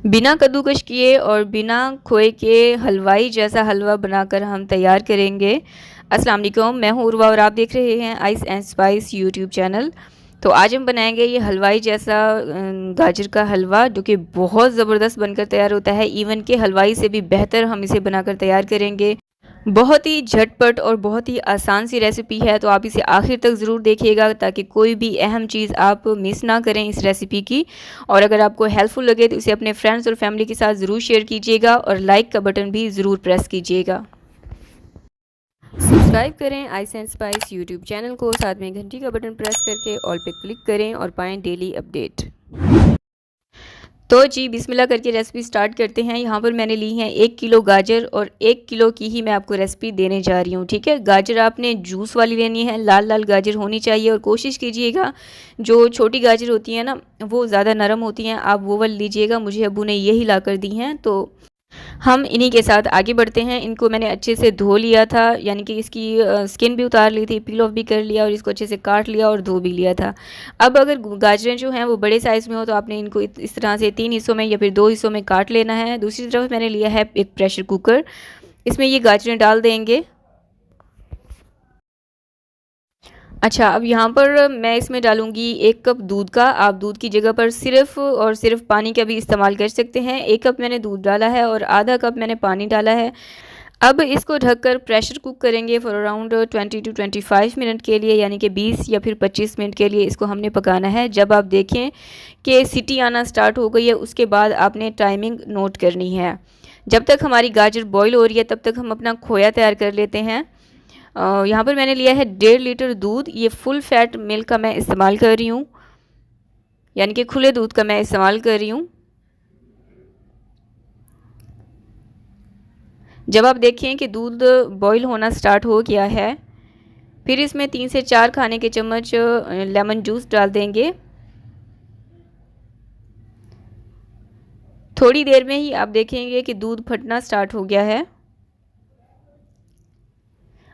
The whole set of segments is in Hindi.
बिना कद्दूकस किए और बिना खोए के हलवाई जैसा हलवा बनाकर हम तैयार करेंगे। अस्सलाम वालेकुम, मैं हूँ उर्वा और आप देख रहे हैं ice and spice YouTube channel. तो आज हम बनाएंगे ये हलवाई जैसा गाजर का हलवा, जो कि बहुत ज़बरदस्त बनकर तैयार होता है। इवन के हलवाई से भी बेहतर हम इसे बनाकर तैयार करेंगे। बहुत ही झटपट और बहुत ही आसान सी रेसिपी है, तो आप इसे आखिर तक ज़रूर देखिएगा ताकि कोई भी अहम चीज़ आप मिस ना करें इस रेसिपी की। और अगर आपको हेल्पफुल लगे तो इसे अपने फ्रेंड्स और फैमिली के साथ ज़रूर शेयर कीजिएगा और लाइक का बटन भी ज़रूर प्रेस कीजिएगा। सब्सक्राइब करें ice and spice YouTube channel को, साथ में घंटी का बटन प्रेस करके ऑल पे क्लिक करें और पाएँ डेली अपडेट। तो जी बिस्मिल्लाह करके रेसिपी स्टार्ट करते हैं। यहाँ पर मैंने ली है 1 किलो गाजर और 1 किलो की ही मैं आपको रेसिपी देने जा रही हूँ। ठीक है, गाजर आपने जूस वाली लेनी है, लाल लाल गाजर होनी चाहिए। और कोशिश कीजिएगा जो छोटी गाजर होती है ना, वो ज़्यादा नरम होती हैं, आप वो वाली लीजिएगा। मुझे अबू ने यही ला कर दी हैं, तो हम इन्हीं के साथ आगे बढ़ते हैं। इनको मैंने अच्छे से धो लिया था, यानी कि इसकी स्किन भी उतार ली थी, पील ऑफ भी कर लिया और इसको अच्छे से काट लिया और धो भी लिया था। अब अगर गाजरें जो हैं वो बड़े साइज़ में हो तो आपने इनको इस तरह से 3 हिस्सों में या फिर 2 हिस्सों में काट लेना है। दूसरी तरफ मैंने लिया है एक प्रेशर कुकर, इसमें ये गाजरें डाल देंगे। अच्छा, अब यहाँ पर मैं इसमें डालूँगी 1 कप दूध का। आप दूध की जगह पर सिर्फ़ और सिर्फ पानी का भी इस्तेमाल कर सकते हैं। 1 कप मैंने दूध डाला है और आधा कप मैंने पानी डाला है। अब इसको ढककर प्रेशर कुक करेंगे फॉर अराउंड 20 टू 25 मिनट के लिए, यानी कि 20 या फिर 25 मिनट के लिए इसको हमने पकाना है। जब आप देखें कि सीटी आना स्टार्ट हो गई है, उसके बाद आपने टाइमिंग नोट करनी है। जब तक हमारी गाजर बॉईल हो रही है तब तक हम अपना खोया तैयार कर लेते हैं। यहाँ पर मैंने लिया है 1.5 लीटर दूध। ये फुल फैट मिल्क का मैं इस्तेमाल कर रही हूँ, यानी कि खुले दूध का मैं इस्तेमाल कर रही हूँ। जब आप देखें कि दूध बॉईल होना स्टार्ट हो गया है, फिर इसमें 3 से 4 खाने के चम्मच लेमन जूस डाल देंगे। थोड़ी देर में ही आप देखेंगे कि दूध फटना स्टार्ट हो गया है।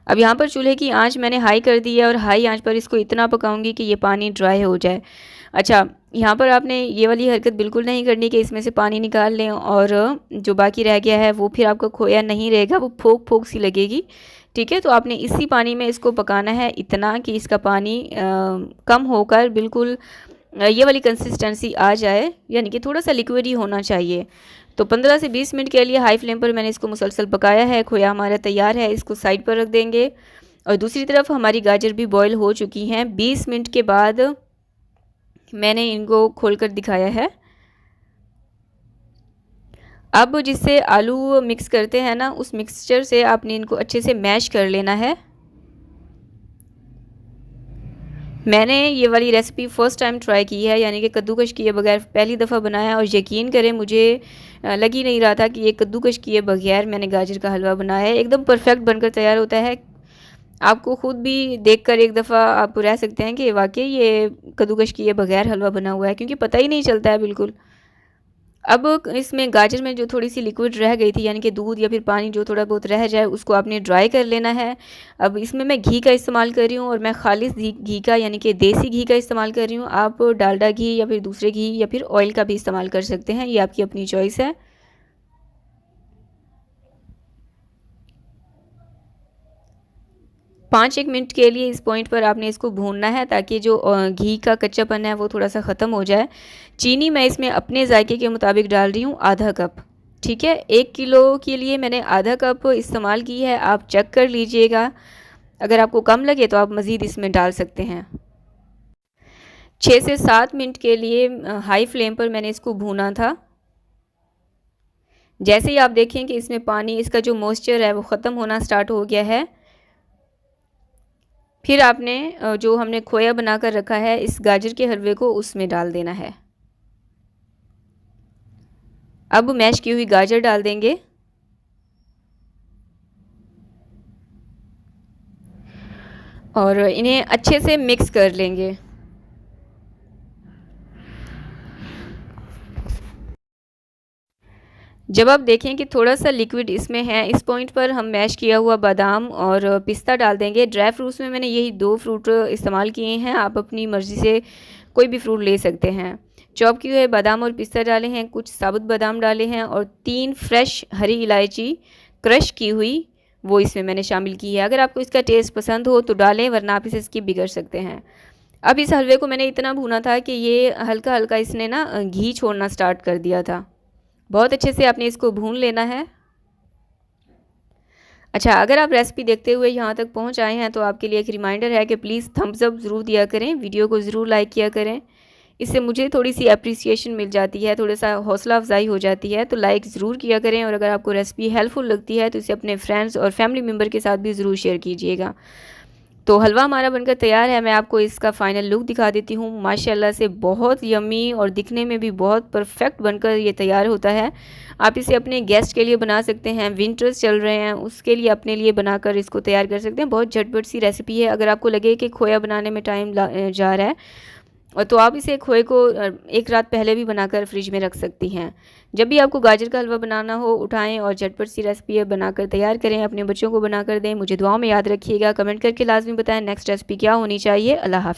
अब यहाँ पर चूल्हे की आंच मैंने हाई कर दी है और हाई आंच पर इसको इतना पकाऊंगी कि ये पानी ड्राई हो जाए। अच्छा, यहाँ पर आपने ये वाली हरकत बिल्कुल नहीं करनी कि इसमें से पानी निकाल लें और जो बाकी रह गया है वो फिर आपका खोया नहीं रहेगा, वो फोक फोक सी लगेगी। ठीक है, तो आपने इसी पानी में इसको पकाना है, इतना कि इसका पानी कम होकर बिल्कुल ये वाली कंसिस्टेंसी आ जाए, यानी कि थोड़ा सा लिक्विड ही होना चाहिए। तो 15 से 20 मिनट के लिए हाई फ्लेम पर मैंने इसको मुसलसल पकाया है। खोया हमारा तैयार है, इसको साइड पर रख देंगे। और दूसरी तरफ हमारी गाजर भी बॉईल हो चुकी हैं। 20 मिनट के बाद मैंने इनको खोलकर दिखाया है। अब जिससे आलू मिक्स करते हैं ना, उस मिक्सचर से आपने इनको अच्छे से मैश कर लेना है। मैंने ये वाली रेसिपी फ़र्स्ट टाइम ट्राई की है, यानी कि कद्दूकश किए बगैर पहली दफ़ा बनाया, और यकीन करें मुझे लग ही नहीं रहा था कि ये कद्दूकश किए बगैर मैंने गाजर का हलवा बनाया है। एकदम परफेक्ट बनकर तैयार होता है। आपको ख़ुद भी देखकर एक दफ़ा आप रह सकते हैं कि वाकई ये कद्दूकश किए बगैर हलवा बना हुआ है, क्योंकि पता ही नहीं चलता है बिल्कुल। अब इसमें गाजर में जो थोड़ी सी लिक्विड रह गई थी, यानी कि दूध या फिर पानी जो थोड़ा बहुत रह जाए, उसको आपने ड्राई कर लेना है। अब इसमें मैं घी का इस्तेमाल कर रही हूँ, और मैं खालिस घी का, यानी कि देसी घी का इस्तेमाल कर रही हूँ। आप डालडा घी या फिर दूसरे घी या फिर ऑयल का भी इस्तेमाल कर सकते हैं, ये आपकी अपनी चॉइस है। 5-1 मिनट के लिए इस पॉइंट पर आपने इसको भूनना है, ताकि जो घी का कच्चापन है वो थोड़ा सा ख़त्म हो जाए। चीनी मैं इसमें अपने जायके के मुताबिक डाल रही हूँ, आधा कप। ठीक है, 1 किलो के लिए मैंने आधा कप इस्तेमाल की है। आप चेक कर लीजिएगा, अगर आपको कम लगे तो आप मज़ीद इसमें डाल सकते हैं। 6 से 7 मिनट के लिए हाई फ्लेम पर मैंने इसको भूना था। जैसे ही आप देखें कि इसमें पानी, इसका जो मॉइस्चर है वो ख़त्म होना स्टार्ट हो गया है, फिर आपने जो हमने खोया बनाकर रखा है इस गाजर के हलवे को उसमें डाल देना है। अब मैश की हुई गाजर डाल देंगे और इन्हें अच्छे से मिक्स कर लेंगे। जब आप देखें कि थोड़ा सा लिक्विड इसमें है, इस पॉइंट पर हम मैश किया हुआ बादाम और पिस्ता डाल देंगे। ड्राई फ्रूट्स में मैंने यही 2 फ्रूट इस्तेमाल किए हैं, आप अपनी मर्ज़ी से कोई भी फ्रूट ले सकते हैं। चॉप किए हुए बादाम और पिस्ता डाले हैं, कुछ साबुत बादाम डाले हैं और 3 फ्रेश हरी इलायची क्रश की हुई वो इसमें मैंने शामिल की है। अगर आपको इसका टेस्ट पसंद हो तो डालें, वरना आप इसे स्किप भी कर सकते हैं। अब इस हलवे को मैंने इतना भूना था कि ये हल्का हल्का इसने ना घी छोड़ना स्टार्ट कर दिया था। बहुत अच्छे से आपने इसको भून लेना है। अच्छा, अगर आप रेसिपी देखते हुए यहाँ तक पहुँच आए हैं तो आपके लिए एक रिमाइंडर है कि प्लीज़ थम्स अप ज़रूर दिया करें, वीडियो को ज़रूर लाइक किया करें। इससे मुझे थोड़ी सी अप्रिसिएशन मिल जाती है, थोड़ा सा हौसला अफजाई हो जाती है। तो लाइक ज़रूर किया करें और अगर आपको रेसिपी हेल्पफुल लगती है तो इसे अपने फ्रेंड्स और फैमिली मेम्बर के साथ भी ज़रूर शेयर कीजिएगा। तो हलवा हमारा बनकर तैयार है। मैं आपको इसका फ़ाइनल लुक दिखा देती हूँ। माशाल्लाह से बहुत यम्मी और दिखने में भी बहुत परफेक्ट बनकर ये तैयार होता है। आप इसे अपने गेस्ट के लिए बना सकते हैं, विंटर्स चल रहे हैं उसके लिए अपने लिए बनाकर इसको तैयार कर सकते हैं। बहुत झटपट सी रेसिपी है। अगर आपको लगे कि खोया बनाने में टाइम जा रहा है और तो आप इसे खोए को एक रात पहले भी बनाकर फ्रिज में रख सकती हैं। जब भी आपको गाजर का हलवा बनाना हो, उठाएं और झटपट सी रेसिपी है बनाकर तैयार करें, अपने बच्चों को बनाकर दें। मुझे दुआओं में याद रखिएगा, कमेंट करके लाजमी बताएं नेक्स्ट रेसिपी क्या होनी चाहिए। अल्लाह हाफ़िज़।